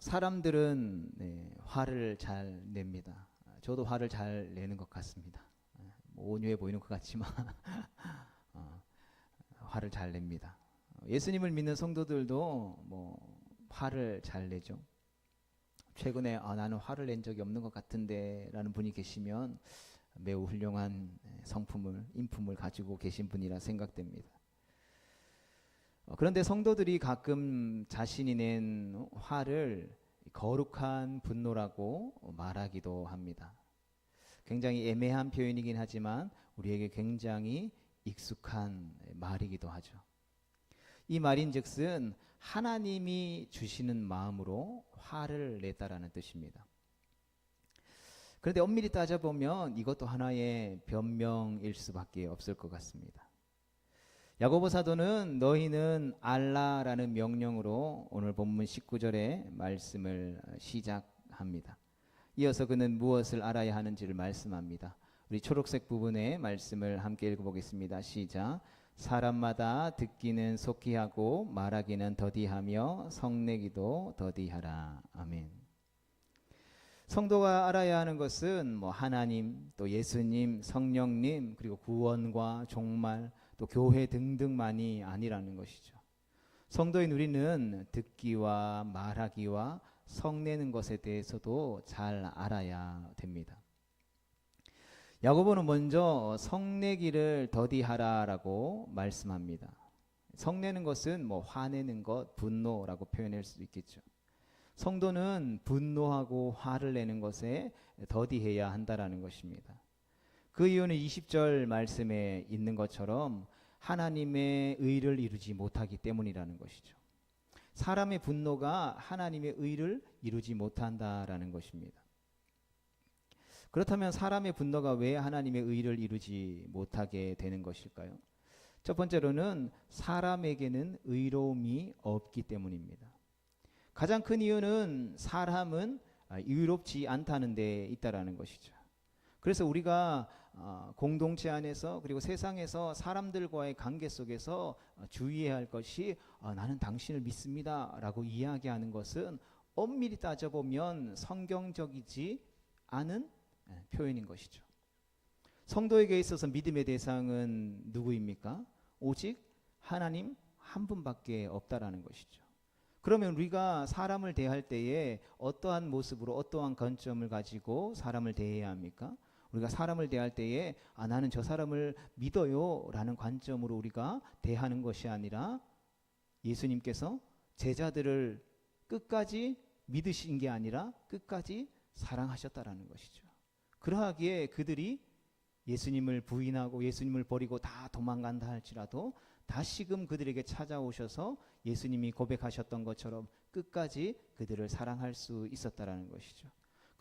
사람들은 화를 잘 냅니다. 저도 화를 잘 내는 것 같습니다. 뭐 온유해 보이는 것 같지만 어, 화를 잘 냅니다. 예수님을 믿는 성도들도 뭐 화를 잘 내죠. 최근에 나는 화를 낸 적이 없는 것 같은데 라는 분이 계시면 매우 훌륭한 인품을 가지고 계신 분이라 생각됩니다. 그런데 성도들이 가끔 자신이 낸 화를 거룩한 분노라고 말하기도 합니다. 굉장히 애매한 표현이긴 하지만 우리에게 굉장히 익숙한 말이기도 하죠. 이 말인즉슨 하나님이 주시는 마음으로 화를 냈다라는 뜻입니다. 그런데 엄밀히 따져보면 이것도 하나의 변명일 수밖에 없을 것 같습니다. 야고보 사도는 너희는 알라라는 명령으로 오늘 본문 19절의 말씀을 시작합니다. 이어서 그는 무엇을 알아야 하는지를 말씀합니다. 우리 초록색 부분의 말씀을 함께 읽어보겠습니다. 시작. 사람마다 듣기는 속히 하고 말하기는 더디하며 성내기도 더디하라. 아멘. 성도가 알아야 하는 것은 하나님, 또 예수님, 성령님, 그리고 구원과 종말, 또 교회 등등만이 아니라는 것이죠. 성도인 우리는 듣기와 말하기와 성내는 것에 대해서도 잘 알아야 됩니다. 야고보는 먼저 성내기를 더디하라라고 말씀합니다. 성내는 것은 화내는 것, 분노라고 표현할 수도 있겠죠. 성도는 분노하고 화를 내는 것에 더디해야 한다라는 것입니다. 그 이유는 20절 말씀에 있는 것처럼 하나님의 의를 이루지 못하기 때문이라는 것이죠. 사람의 분노가 하나님의 의를 이루지 못한다라는 것입니다. 그렇다면 사람의 분노가 왜 하나님의 의를 이루지 못하게 되는 것일까요? 첫 번째로는 사람에게는 의로움이 없기 때문입니다. 가장 큰 이유는 사람은 의롭지 않다는 데 있다라는 것이죠. 그래서 우리가 공동체 안에서 그리고 세상에서 사람들과의 관계 속에서 주의해야 할 것이 나는 당신을 믿습니다 라고 이야기하는 것은 엄밀히 따져보면 성경적이지 않은 표현인 것이죠. 성도에게 있어서 믿음의 대상은 누구입니까? 오직 하나님 한 분밖에 없다라는 것이죠. 그러면 우리가 사람을 대할 때에 어떠한 모습으로 어떠한 관점을 가지고 사람을 대해야 합니까? 우리가 사람을 대할 때에 나는 저 사람을 믿어요 라는 관점으로 우리가 대하는 것이 아니라 예수님께서 제자들을 끝까지 믿으신 게 아니라 끝까지 사랑하셨다라는 것이죠. 그러하기에 그들이 예수님을 부인하고 예수님을 버리고 다 도망간다 할지라도 다시금 그들에게 찾아오셔서 예수님이 고백하셨던 것처럼 끝까지 그들을 사랑할 수 있었다라는 것이죠.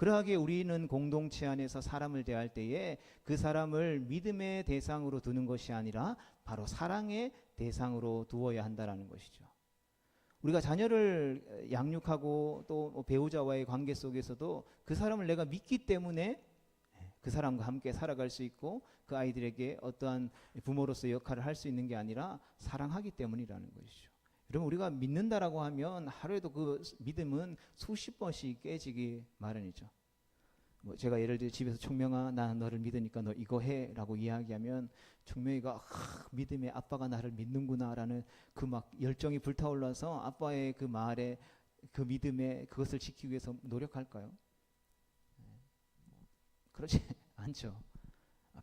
그러하기에 우리는 공동체 안에서 사람을 대할 때에 그 사람을 믿음의 대상으로 두는 것이 아니라 바로 사랑의 대상으로 두어야 한다라는 것이죠. 우리가 자녀를 양육하고 또 배우자와의 관계 속에서도 그 사람을 내가 믿기 때문에 그 사람과 함께 살아갈 수 있고 그 아이들에게 어떠한 부모로서의 역할을 할 수 있는 게 아니라 사랑하기 때문이라는 것이죠. 여러분 우리가 믿는다라고 하면 하루에도 그 믿음은 수십 번씩 깨지기 마련이죠. 제가 예를 들어 집에서 총명아 나 너를 믿으니까 너 이거 해 라고 이야기하면 총명이가 믿음의 아빠가 나를 믿는구나 라는 그 막 열정이 불타올라서 아빠의 그 말에 그 믿음에 그것을 지키기 위해서 노력할까요? 그렇지 않죠.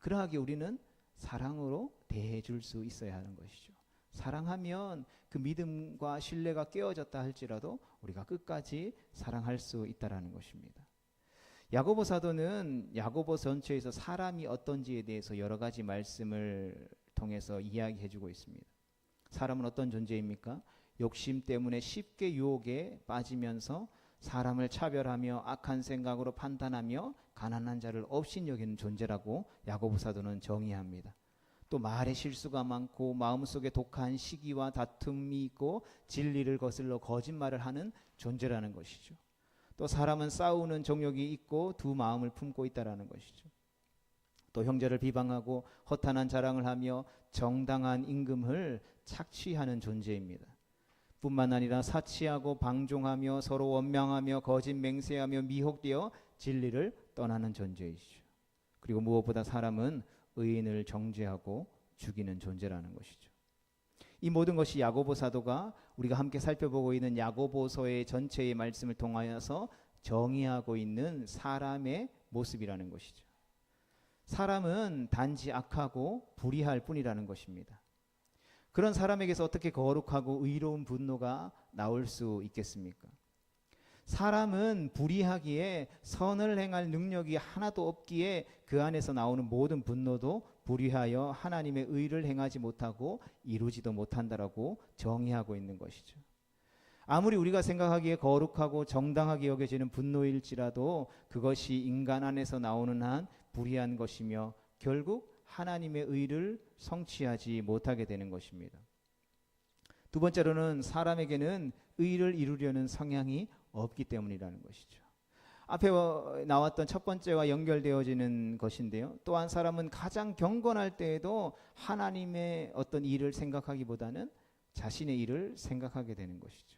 그러하기에 우리는 사랑으로 대해줄 수 있어야 하는 것이죠. 사랑하면 그 믿음과 신뢰가 깨어졌다 할지라도 우리가 끝까지 사랑할 수 있다라는 것입니다. 야고보 사도는 야고보 전체에서 사람이 어떤지에 대해서 여러 가지 말씀을 통해서 이야기해주고 있습니다. 사람은 어떤 존재입니까? 욕심 때문에 쉽게 유혹에 빠지면서 사람을 차별하며 악한 생각으로 판단하며 가난한 자를 업신여기는 존재라고 야고보 사도는 정의합니다. 또 말에 실수가 많고 마음속에 독한 시기와 다툼이 있고 진리를 거슬러 거짓말을 하는 존재라는 것이죠. 또 사람은 싸우는 정욕이 있고 두 마음을 품고 있다라는 것이죠. 또 형제를 비방하고 허탄한 자랑을 하며 정당한 임금을 착취하는 존재입니다. 뿐만 아니라 사치하고 방종하며 서로 원망하며 거짓 맹세하며 미혹되어 진리를 떠나는 존재이시죠. 그리고 무엇보다 사람은 의인을 정죄하고 죽이는 존재라는 것이죠. 이 모든 것이 야고보 사도가 우리가 함께 살펴보고 있는 야고보서의 전체의 말씀을 통하여서 정의하고 있는 사람의 모습이라는 것이죠. 사람은 단지 악하고 불의할 뿐이라는 것입니다. 그런 사람에게서 어떻게 거룩하고 의로운 분노가 나올 수 있겠습니까? 사람은 불의하기에 선을 행할 능력이 하나도 없기에 그 안에서 나오는 모든 분노도 불의하여 하나님의 의를 행하지 못하고 이루지도 못한다라고 정의하고 있는 것이죠. 아무리 우리가 생각하기에 거룩하고 정당하게 여겨지는 분노일지라도 그것이 인간 안에서 나오는 한 불의한 것이며 결국 하나님의 의를 성취하지 못하게 되는 것입니다. 두 번째로는 사람에게는 의를 이루려는 성향이 없기 때문이라는 것이죠. 앞에 나왔던 첫 번째와 연결되어지는 것인데요. 또한 사람은 가장 경건할 때에도 하나님의 어떤 일을 생각하기보다는 자신의 일을 생각하게 되는 것이죠.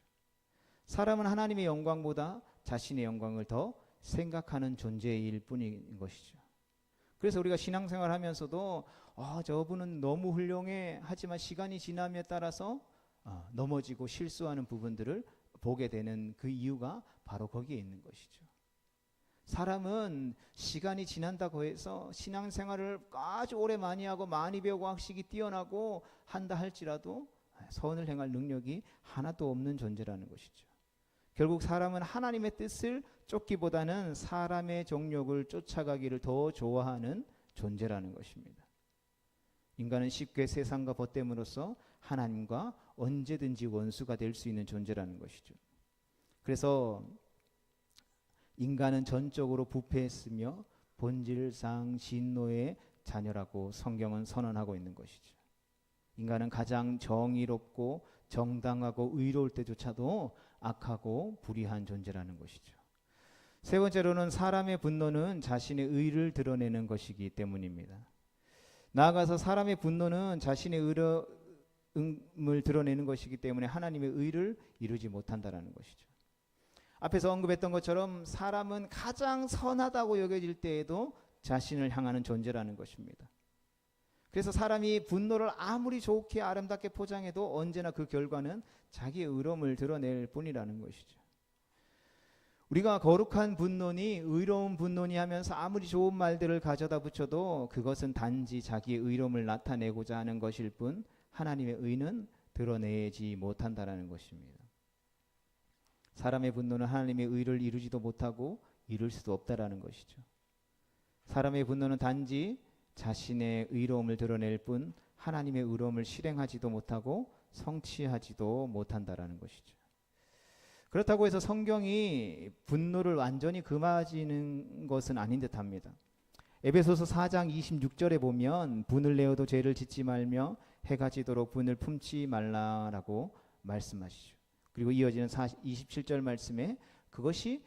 사람은 하나님의 영광보다 자신의 영광을 더 생각하는 존재일 뿐인 것이죠. 그래서 우리가 신앙생활 하면서도 저분은 너무 훌륭해 하지만 시간이 지남에 따라서 넘어지고 실수하는 부분들을 보게 되는 그 이유가 바로 거기에 있는 것이죠. 사람은 시간이 지난다고 해서 신앙생활을 아주 오래 많이 하고 많이 배우고 학식이 뛰어나고 한다 할지라도 선을 행할 능력이 하나도 없는 존재라는 것이죠. 결국 사람은 하나님의 뜻을 쫓기보다는 사람의 정욕을 쫓아가기를 더 좋아하는 존재라는 것입니다. 인간은 쉽게 세상과 벗됨으로써 하나님과 언제든지 원수가 될 수 있는 존재라는 것이죠. 그래서 인간은 전적으로 부패했으며 본질상 진노의 자녀라고 성경은 선언하고 있는 것이죠. 인간은 가장 정의롭고 정당하고 의로울 때조차도 악하고 불의한 존재라는 것이죠. 세 번째로는 사람의 분노는 자신의 의를 드러내는 것이기 때문입니다. 나아가서 사람의 분노는 자신의 의로움을 드러내는 것이기 때문에 하나님의 의를 이루지 못한다는 것이죠. 앞에서 언급했던 것처럼 사람은 가장 선하다고 여겨질 때에도 자신을 향하는 존재라는 것입니다. 그래서 사람이 분노를 아무리 좋게 아름답게 포장해도 언제나 그 결과는 자기의 의로움을 드러낼 뿐이라는 것이죠. 우리가 거룩한 분노니 의로운 분노니 하면서 아무리 좋은 말들을 가져다 붙여도 그것은 단지 자기의 의로움을 나타내고자 하는 것일 뿐 하나님의 의는 드러내지 못한다라는 것입니다. 사람의 분노는 하나님의 의를 이루지도 못하고 이룰 수도 없다라는 것이죠. 사람의 분노는 단지 자신의 의로움을 드러낼 뿐 하나님의 의로움을 실행하지도 못하고 성취하지도 못한다라는 것이죠. 그렇다고 해서 성경이 분노를 완전히 금하지는 것은 아닌 듯합니다. 에베소서 4장 26절에 보면 분을 내어도 죄를 짓지 말며 해가 지도록 분을 품지 말라라고 말씀하시죠. 그리고 이어지는 27절 말씀에 그것이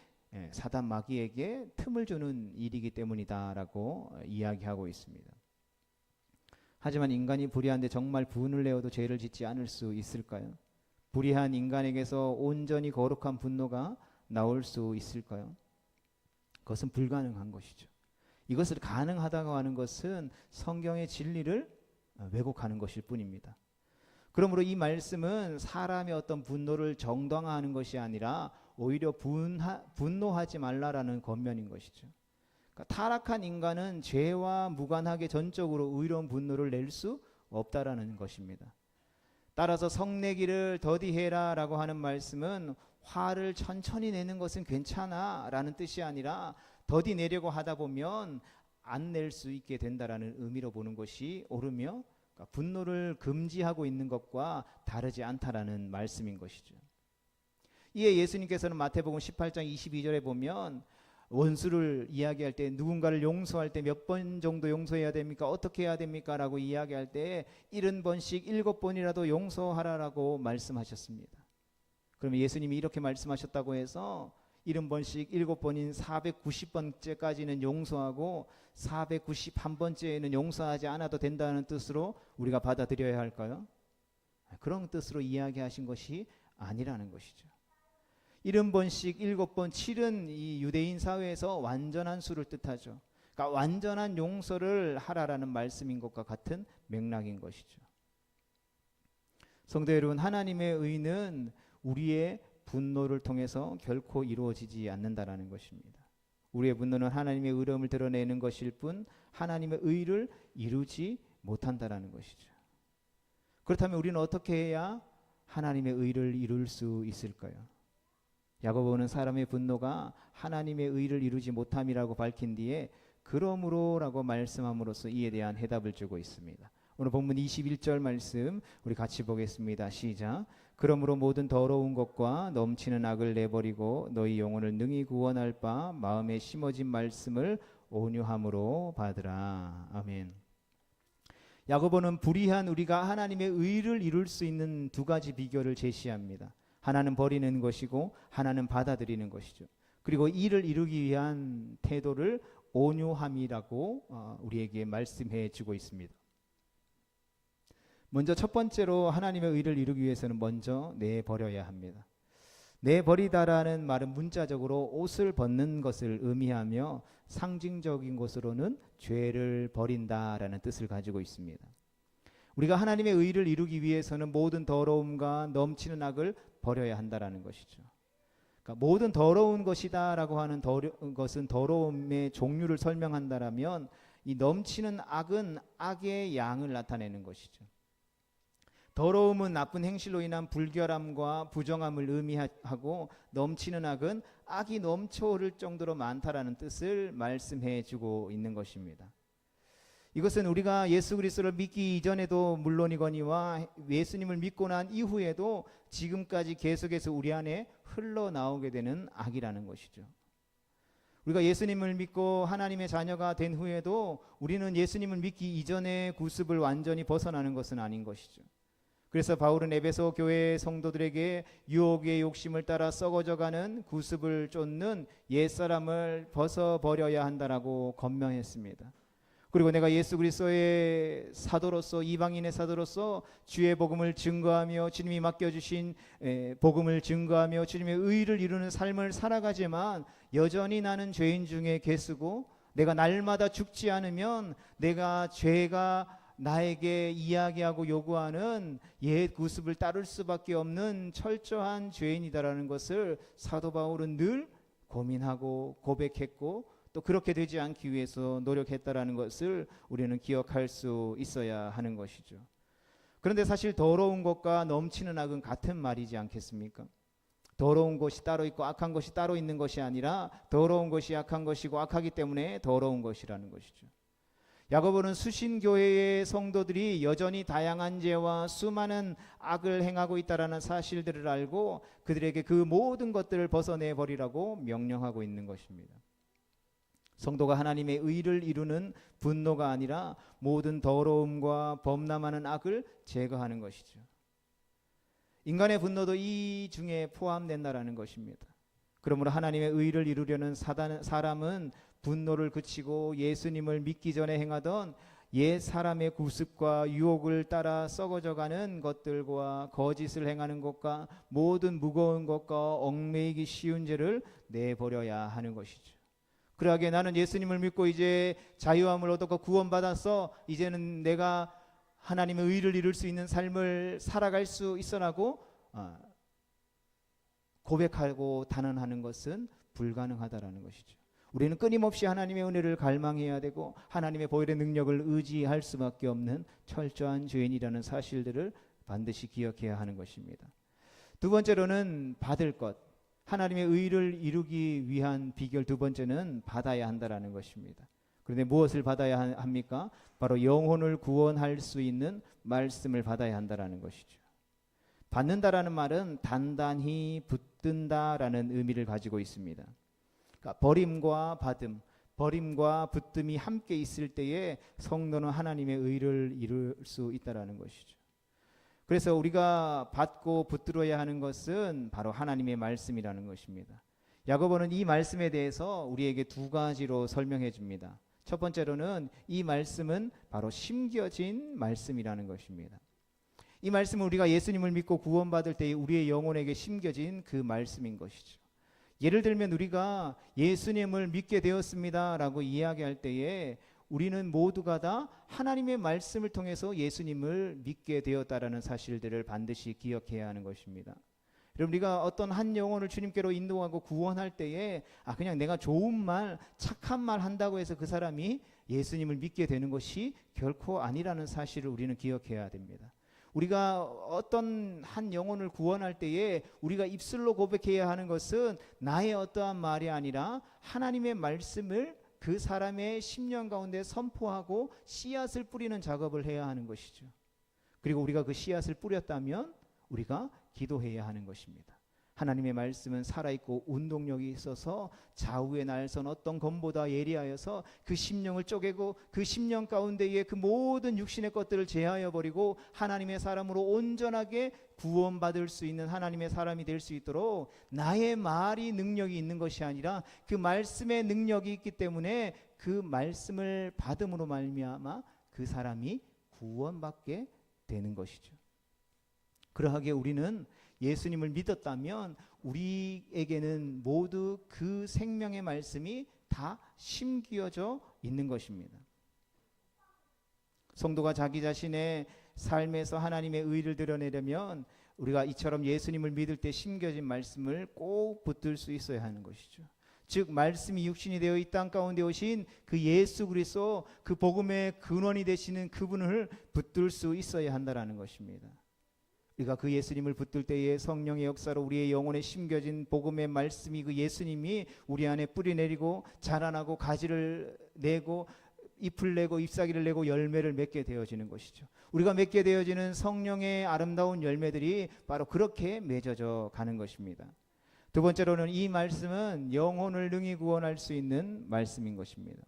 사단 마귀에게 틈을 주는 일이기 때문이다라고 이야기하고 있습니다. 하지만 인간이 불의한데 정말 분을 내어도 죄를 짓지 않을 수 있을까요? 불의한 인간에게서 온전히 거룩한 분노가 나올 수 있을까요? 그것은 불가능한 것이죠. 이것을 가능하다고 하는 것은 성경의 진리를 왜곡하는 것일 뿐입니다. 그러므로 이 말씀은 사람의 어떤 분노를 정당화하는 것이 아니라 오히려 분노하지 말라라는 권면인 것이죠. 그러니까 타락한 인간은 죄와 무관하게 전적으로 의로운 분노를 낼 수 없다라는 것입니다. 따라서 성내기를 더디해라 라고 하는 말씀은 화를 천천히 내는 것은 괜찮아 라는 뜻이 아니라 더디 내려고 하다 보면 안 낼 수 있게 된다라는 의미로 보는 것이 옳으며 그러니까 분노를 금지하고 있는 것과 다르지 않다라는 말씀인 것이죠. 이에 예수님께서는 마태복음 18장 22절에 보면 원수를 이야기할 때 누군가를 용서할 때 몇 번 정도 용서해야 됩니까? 어떻게 해야 됩니까? 라고 이야기할 때 70번씩 7번이라도 용서하라라고 말씀하셨습니다. 그러면 예수님이 이렇게 말씀하셨다고 해서 70번씩 7번인 490번째까지는 용서하고 491번째에는 용서하지 않아도 된다는 뜻으로 우리가 받아들여야 할까요? 그런 뜻으로 이야기하신 것이 아니라는 것이죠. 70번씩 7번 7은 이 유대인 사회에서 완전한 수를 뜻하죠. 그러니까 완전한 용서를 하라라는 말씀인 것과 같은 맥락인 것이죠. 성도 여러분, 하나님의 의는 우리의 분노를 통해서 결코 이루어지지 않는다라는 것입니다. 우리의 분노는 하나님의 의로움을 드러내는 것일 뿐 하나님의 의를 이루지 못한다라는 것이죠. 그렇다면 우리는 어떻게 해야 하나님의 의를 이룰 수 있을까요? 야고보는 사람의 분노가 하나님의 의를 이루지 못함이라고 밝힌 뒤에 그러므로라고 말씀함으로써 이에 대한 해답을 주고 있습니다. 오늘 본문 21절 말씀 우리 같이 보겠습니다. 시작. 그러므로 모든 더러운 것과 넘치는 악을 내버리고 너희 영혼을 능히 구원할 바 마음에 심어진 말씀을 온유함으로 받으라. 아멘. 야고보는 불의한 우리가 하나님의 의를 이룰 수 있는 두 가지 비결을 제시합니다. 하나는 버리는 것이고 하나는 받아들이는 것이죠. 그리고 이를 이루기 위한 태도를 온유함이라고 우리에게 말씀해 주고 있습니다. 먼저 첫 번째로 하나님의 의를 이루기 위해서는 먼저 내버려야 합니다. 내버리다라는 말은 문자적으로 옷을 벗는 것을 의미하며 상징적인 것으로는 죄를 버린다라는 뜻을 가지고 있습니다. 우리가 하나님의 의를 이루기 위해서는 모든 더러움과 넘치는 악을 버려야 한다라는 것이죠. 그러니까 모든 더러운 것이다라고 하는 것은 더러움의 종류를 설명한다라면 이 넘치는 악은 악의 양을 나타내는 것이죠. 더러움은 나쁜 행실로 인한 불결함과 부정함을 의미하고 넘치는 악은 악이 넘쳐 오를 정도로 많다라는 뜻을 말씀해 주고 있는 것입니다. 이것은 우리가 예수 그리스도를 믿기 이전에도 물론이거니와 예수님을 믿고 난 이후에도 지금까지 계속해서 우리 안에 흘러나오게 되는 악이라는 것이죠. 우리가 예수님을 믿고 하나님의 자녀가 된 후에도 우리는 예수님을 믿기 이전의 구습을 완전히 벗어나는 것은 아닌 것이죠. 그래서 바울은 에베소 교회 성도들에게 유혹의 욕심을 따라 썩어져가는 구습을 쫓는 옛사람을 벗어버려야 한다라고 권면했습니다. 그리고 내가 예수 그리스도의 사도로서 이방인의 사도로서 주의 복음을 증거하며 주님이 맡겨주신 복음을 증거하며 주님의 의를 이루는 삶을 살아가지만 여전히 나는 죄인 중에 개수고 내가 날마다 죽지 않으면 내가 죄가 나에게 이야기하고 요구하는 옛 구습을 따를 수밖에 없는 철저한 죄인이다라는 것을 사도 바울은 늘 고민하고 고백했고 또 그렇게 되지 않기 위해서 노력했다라는 것을 우리는 기억할 수 있어야 하는 것이죠. 그런데 사실 더러운 것과 넘치는 악은 같은 말이지 않겠습니까? 더러운 것이 따로 있고 악한 것이 따로 있는 것이 아니라 더러운 것이 악한 것이고 악하기 때문에 더러운 것이라는 것이죠. 야고보는 수신교회의 성도들이 여전히 다양한 죄와 수많은 악을 행하고 있다는 사실들을 알고 그들에게 그 모든 것들을 벗어내 버리라고 명령하고 있는 것입니다. 성도가 하나님의 의를 이루는 분노가 아니라 모든 더러움과 범람하는 악을 제거하는 것이죠. 인간의 분노도 이 중에 포함된다라는 것입니다. 그러므로 하나님의 의를 이루려는 사람은 분노를 그치고 예수님을 믿기 전에 행하던 옛 사람의 구습과 유혹을 따라 썩어져가는 것들과 거짓을 행하는 것과 모든 무거운 것과 얽매이기 쉬운 죄를 내버려야 하는 것이죠. 그러하기에 나는 예수님을 믿고 이제 자유함을 얻었고 구원받아서 이제는 내가 하나님의 의를 이룰 수 있는 삶을 살아갈 수 있어라고 고백하고 단언하는 것은 불가능하다라는 것이죠. 우리는 끊임없이 하나님의 은혜를 갈망해야 되고 하나님의 보혈의 능력을 의지할 수밖에 없는 철저한 죄인이라는 사실들을 반드시 기억해야 하는 것입니다. 두 번째로는 받을 것, 하나님의 의를 이루기 위한 비결 두 번째는 받아야 한다라는 것입니다. 그런데 무엇을 받아야 합니까? 바로 영혼을 구원할 수 있는 말씀을 받아야 한다라는 것이죠. 받는다라는 말은 단단히 붙든다라는 의미를 가지고 있습니다. 그러니까 버림과 받음, 버림과 붙듦이 함께 있을 때에 성도는 하나님의 의를 이룰 수 있다라는 것이죠. 그래서 우리가 받고 붙들어야 하는 것은 바로 하나님의 말씀이라는 것입니다. 야고보는 이 말씀에 대해서 우리에게 두 가지로 설명해 줍니다. 첫 번째로는 이 말씀은 바로 심겨진 말씀이라는 것입니다. 이 말씀은 우리가 예수님을 믿고 구원받을 때에 우리의 영혼에게 심겨진 그 말씀인 것이죠. 예를 들면 우리가 예수님을 믿게 되었습니다라고 이야기할 때에 우리는 모두가 다 하나님의 말씀을 통해서 예수님을 믿게 되었다라는 사실들을 반드시 기억해야 하는 것입니다. 여러분, 우리가 어떤 한 영혼을 주님께로 인도하고 구원할 때에 그냥 내가 좋은 말, 착한 말 한다고 해서 그 사람이 예수님을 믿게 되는 것이 결코 아니라는 사실을 우리는 기억해야 됩니다. 우리가 어떤 한 영혼을 구원할 때에 우리가 입술로 고백해야 하는 것은 나의 어떠한 말이 아니라 하나님의 말씀을 그 사람의 심령 가운데 선포하고 씨앗을 뿌리는 작업을 해야 하는 것이죠. 그리고 우리가 그 씨앗을 뿌렸다면 우리가 기도해야 하는 것입니다. 하나님의 말씀은 살아있고 운동력이 있어서 좌우에 날선 어떤 검보다 예리하여서 그 심령을 쪼개고 그 심령 가운데에 그 모든 육신의 것들을 제하여 버리고 하나님의 사람으로 온전하게 구원받을 수 있는 하나님의 사람이 될 수 있도록 나의 말이 능력이 있는 것이 아니라 그 말씀의 능력이 있기 때문에 그 말씀을 받음으로 말미암아 그 사람이 구원받게 되는 것이죠. 그러하게 우리는 예수님을 믿었다면 우리에게는 모두 그 생명의 말씀이 다 심기어져 있는 것입니다. 성도가 자기 자신의 삶에서 하나님의 의를 드러내려면 우리가 이처럼 예수님을 믿을 때 심겨진 말씀을 꼭 붙들 수 있어야 하는 것이죠. 즉 말씀이 육신이 되어 이 땅 가운데 오신 그 예수 그리스도, 그 복음의 근원이 되시는 그분을 붙들 수 있어야 한다라는 것입니다. 우리가 그 예수님을 붙들 때에 성령의 역사로 우리의 영혼에 심겨진 복음의 말씀이 그 예수님이 우리 안에 뿌리 내리고 자라나고 가지를 내고 잎을 내고 잎사귀를 내고 열매를 맺게 되어지는 것이죠. 우리가 맺게 되어지는 성령의 아름다운 열매들이 바로 그렇게 맺어져 가는 것입니다. 두 번째로는 이 말씀은 영혼을 능히 구원할 수 있는 말씀인 것입니다.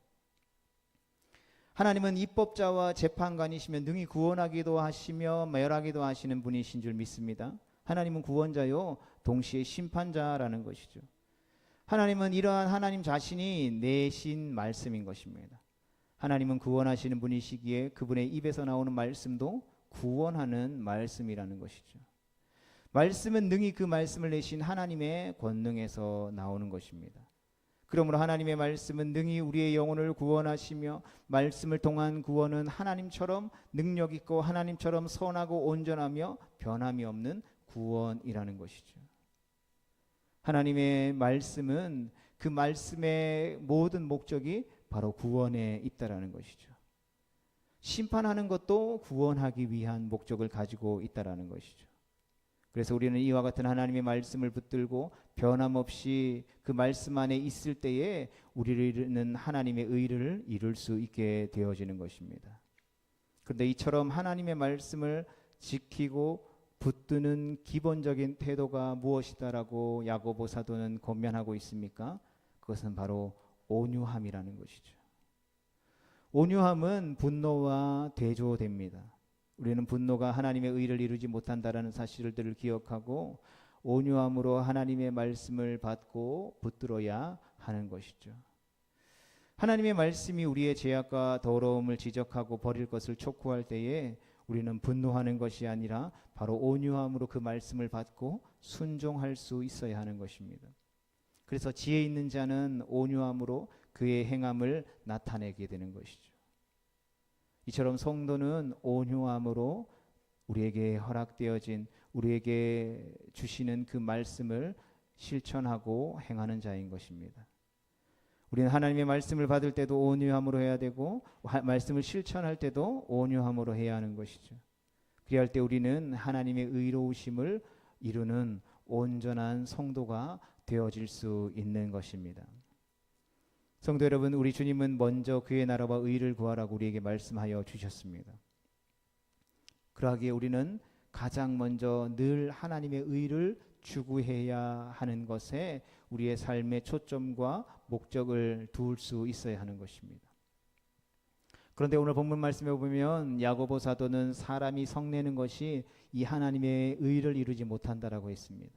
하나님은 입법자와 재판관이시며 능히 구원하기도 하시며 멸하기도 하시는 분이신 줄 믿습니다. 하나님은 구원자요 동시에 심판자라는 것이죠. 하나님은 이러한 하나님 자신이 내신 말씀인 것입니다. 하나님은 구원하시는 분이시기에 그분의 입에서 나오는 말씀도 구원하는 말씀이라는 것이죠. 말씀은 능히 그 말씀을 내신 하나님의 권능에서 나오는 것입니다. 그러므로 하나님의 말씀은 능히 우리의 영혼을 구원하시며 말씀을 통한 구원은 하나님처럼 능력 있고 하나님처럼 선하고 온전하며 변함이 없는 구원이라는 것이죠. 하나님의 말씀은 그 말씀의 모든 목적이 바로 구원에 있다라는 것이죠. 심판하는 것도 구원하기 위한 목적을 가지고 있다라는 것이죠. 그래서 우리는 이와 같은 하나님의 말씀을 붙들고 변함없이 그 말씀 안에 있을 때에 우리는 하나님의 의를 이룰 수 있게 되어지는 것입니다. 그런데 이처럼 하나님의 말씀을 지키고 붙드는 기본적인 태도가 무엇이다라고 야고보 사도는 권면하고 있습니까? 그것은 바로 온유함이라는 것이죠. 온유함은 분노와 대조됩니다. 우리는 분노가 하나님의 의를 이루지 못한다라는 사실들을 기억하고 온유함으로 하나님의 말씀을 받고 붙들어야 하는 것이죠. 하나님의 말씀이 우리의 죄악과 더러움을 지적하고 버릴 것을 촉구할 때에 우리는 분노하는 것이 아니라 바로 온유함으로 그 말씀을 받고 순종할 수 있어야 하는 것입니다. 그래서 지혜 있는 자는 온유함으로 그의 행함을 나타내게 되는 것이죠. 이처럼 성도는 온유함으로 우리에게 허락되어진 우리에게 주시는 그 말씀을 실천하고 행하는 자인 것입니다. 우리는 하나님의 말씀을 받을 때도 온유함으로 해야 되고 말씀을 실천할 때도 온유함으로 해야 하는 것이죠. 그리할 때 우리는 하나님의 의로우심을 이루는 온전한 성도가 되어질 수 있는 것입니다. 성도 여러분, 우리 주님은 먼저 그의 나라와 의를 구하라고 우리에게 말씀하여 주셨습니다. 그러하기에 우리는 가장 먼저 늘 하나님의 의를 추구해야 하는 것에 우리의 삶의 초점과 목적을 두을 수 있어야 하는 것입니다. 그런데 오늘 본문 말씀에 보면 야고보 사도는 사람이 성내는 것이 이 하나님의 의를 이루지 못한다라고 했습니다.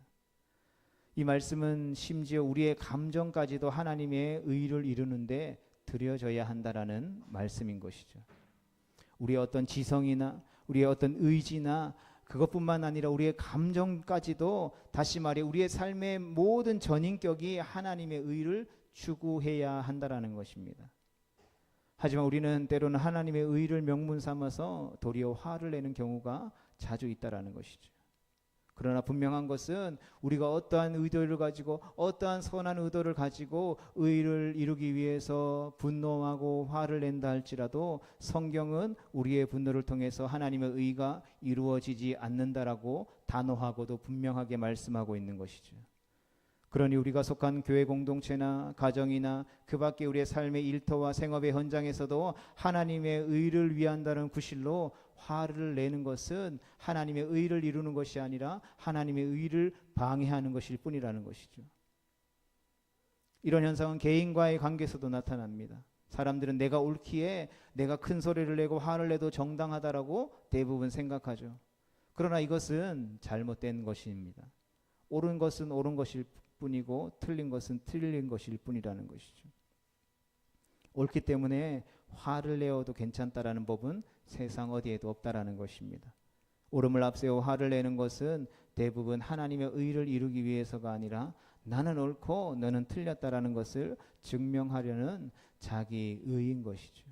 이 말씀은 심지어 우리의 감정까지도 하나님의 의를 이루는데 들여져야 한다라는 말씀인 것이죠. 우리의 어떤 지성이나 우리의 어떤 의지나 그것뿐만 아니라 우리의 감정까지도, 다시 말해 우리의 삶의 모든 전인격이 하나님의 의를 추구해야 한다라는 것입니다. 하지만 우리는 때로는 하나님의 의를 명분 삼아서 도리어 화를 내는 경우가 자주 있다라는 것이죠. 그러나 분명한 것은 우리가 어떠한 의도를 가지고, 어떠한 선한 의도를 가지고 의를 이루기 위해서 분노하고 화를 낸다 할지라도 성경은 우리의 분노를 통해서 하나님의 의가 이루어지지 않는다라고 단호하고도 분명하게 말씀하고 있는 것이죠. 그러니 우리가 속한 교회 공동체나 가정이나 그 밖에 우리의 삶의 일터와 생업의 현장에서도 하나님의 의를 위한다는 구실로 화를 내는 것은 하나님의 의를 이루는 것이 아니라 하나님의 의를 방해하는 것일 뿐이라는 것이죠. 이런 현상은 개인과의 관계에서도 나타납니다. 사람들은 내가 옳기에 내가 큰 소리를 내고 화를 내도 정당하다라고 대부분 생각하죠. 그러나 이것은 잘못된 것입니다. 옳은 것은 옳은 것일 뿐이고 틀린 것은 틀린 것일 뿐이라는 것이죠. 옳기 때문에 화를 내어도 괜찮다라는 법은 세상 어디에도 없다라는 것입니다. 옳음을 앞세워 화를 내는 것은 대부분 하나님의 의를 이루기 위해서가 아니라 나는 옳고 너는 틀렸다라는 것을 증명하려는 자기 의인 것이죠.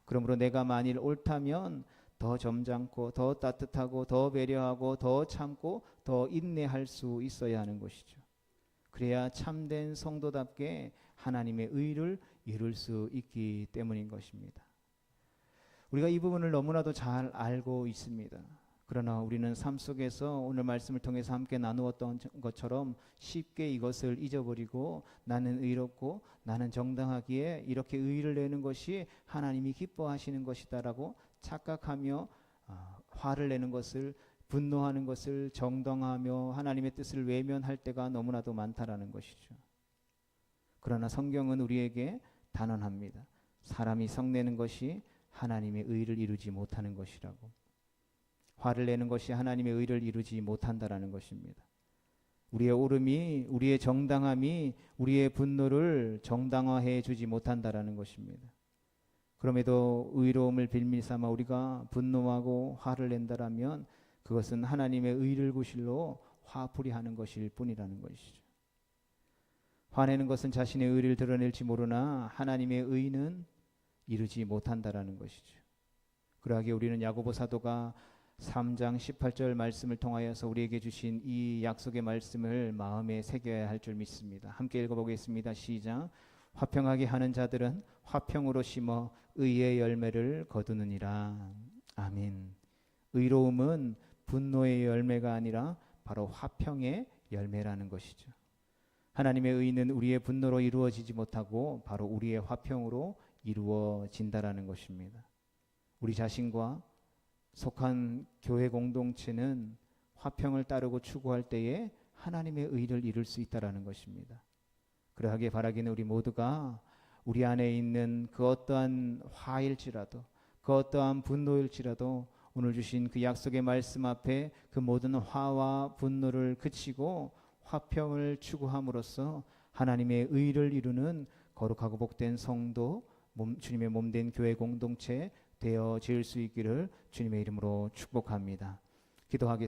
그러므로 내가 만일 옳다면 더 점잖고 더 따뜻하고 더 배려하고 더 참고 더 인내할 수 있어야 하는 것이죠. 그래야 참된 성도답게 하나님의 의를 이룰 수 있기 때문인 것입니다. 우리가 이 부분을 너무나도 잘 알고 있습니다. 그러나 우리는 삶 속에서 오늘 말씀을 통해서 함께 나누었던 것처럼 쉽게 이것을 잊어버리고 나는 의롭고 나는 정당하기에 이렇게 의를 내는 것이 하나님이 기뻐하시는 것이다라고 착각하며 화를 내는 것을, 분노하는 것을 정당화하며 하나님의 뜻을 외면할 때가 너무나도 많다라는 것이죠. 그러나 성경은 우리에게 단언합니다. 사람이 성내는 것이 하나님의 의를 이루지 못하는 것이라고. 화를 내는 것이 하나님의 의를 이루지 못한다라는 것입니다. 우리의 옳음이, 우리의 정당함이 우리의 분노를 정당화해 주지 못한다라는 것입니다. 그럼에도 의로움을 빌미 삼아 우리가 분노하고 화를 낸다라면 그것은 하나님의 의를 구실로 화풀이하는 것일 뿐이라는 것이죠. 화내는 것은 자신의 의를 드러낼지 모르나 하나님의 의는 이루지 못한다라는 것이죠. 그러하기에 우리는 야고보 사도가 3장 18절 말씀을 통하여서 우리에게 주신 이 약속의 말씀을 마음에 새겨야 할 줄 믿습니다. 함께 읽어보겠습니다. 시작. 화평하게 하는 자들은 화평으로 심어 의의 열매를 거두느니라. 아멘. 의로움은 분노의 열매가 아니라 바로 화평의 열매라는 것이죠. 하나님의 의는 우리의 분노로 이루어지지 못하고 바로 우리의 화평으로 이루어진다라는 것입니다. 우리 자신과 속한 교회 공동체는 화평을 따르고 추구할 때에 하나님의 의를 이룰 수 있다라는 것입니다. 그러하게 바라기는 우리 모두가 우리 안에 있는 그 어떠한 화일지라도, 그 어떠한 분노일지라도 오늘 주신 그 약속의 말씀 앞에 그 모든 화와 분노를 그치고 화평을 추구함으로써 하나님의 의를 이루는 거룩하고 복된 성도, 주님의 몸된 교회 공동체 되어질 수 있기를 주님의 이름으로 축복합니다. 기도하겠습니다.